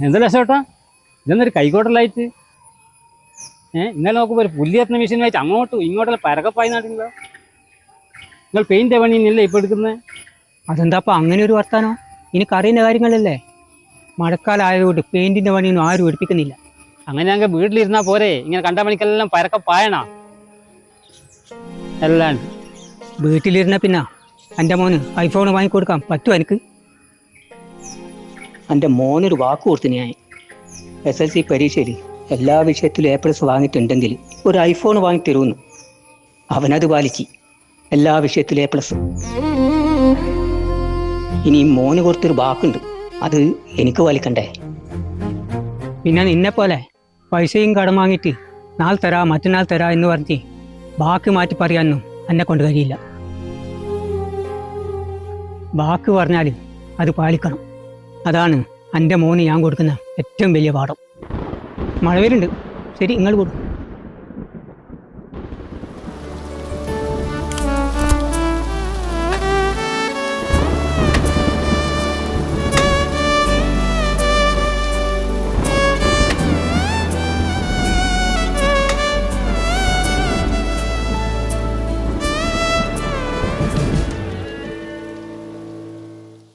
എന്താ രക്ഷോട്ടാ ഇതെന്നൊരു കൈക്കോട്ടലായിട്ട് ഇന്നലെ നോക്കുമ്പോൾ ഒരു പുല്ലിയത്തുന്ന മെഷീൻ വായിച്ച് അങ്ങോട്ടും ഇങ്ങോട്ടുള്ള പരക്കപ്പായി നാട്ടിലോ. നിങ്ങൾ പെയിന്റ് പണി തന്നെയല്ലേ ഇപ്പം എടുക്കുന്നത്? അതെന്താപ്പം അങ്ങനെ ഒരു വർത്താനോ? എനിക്കറിയുന്ന കാര്യങ്ങളല്ലേ. മഴക്കാലമായതുകൊണ്ട് പെയിന്റിന്റെ പണിയൊന്നും ആരും എടുപ്പിക്കുന്നില്ല. അങ്ങനെ അങ്ങ് വീട്ടിലിരുന്നാൽ പോരെ? ഇങ്ങനെ കണ്ട പണിക്കെല്ലാം പരക്കപ്പായണ അല്ലാണ്ട്. വീട്ടിലിരുന്ന പിന്നെ എൻ്റെ മോന് ഐഫോൺ വാങ്ങിക്കൊടുക്കാൻ പറ്റുമോ എനിക്ക്? എൻ്റെ മോനൊരു വാക്ക് കൊടുത്തു ഞാൻ. SSLC പരീക്ഷയിൽ എല്ലാ വിഷയത്തിലും A+ വാങ്ങിയിട്ടുണ്ടെങ്കിൽ ഒരു ഐഫോൺ വാങ്ങിത്തരുമെന്ന്. അവനത് പാലിച്ച് എല്ലാ വിഷയത്തിലും A+. ഇനി മോന് കൊടുത്തൊരു വാക്കുണ്ട്, അത് എനിക്ക് പാലിക്കണ്ടേ? പിന്നെ നിന്നെ പോലെ പൈസയും കടം വാങ്ങിയിട്ട് നാളെ തരാ മറ്റന്നാൾ തരാ എന്ന് പറഞ്ഞ് വാക്ക് മാറ്റി പറയാനൊന്നും എന്നെ കൊണ്ട് കഴിയില്ല. വാക്ക് പറഞ്ഞാൽ അത് പാലിക്കണം. അതാണ് എൻ്റെ മോന് ഞാൻ കൊടുക്കുന്ന ഏറ്റവും വലിയ പാഠം. മഴ വരുന്നുണ്ട്, ശരി നിങ്ങൾ കൊടുക്കും.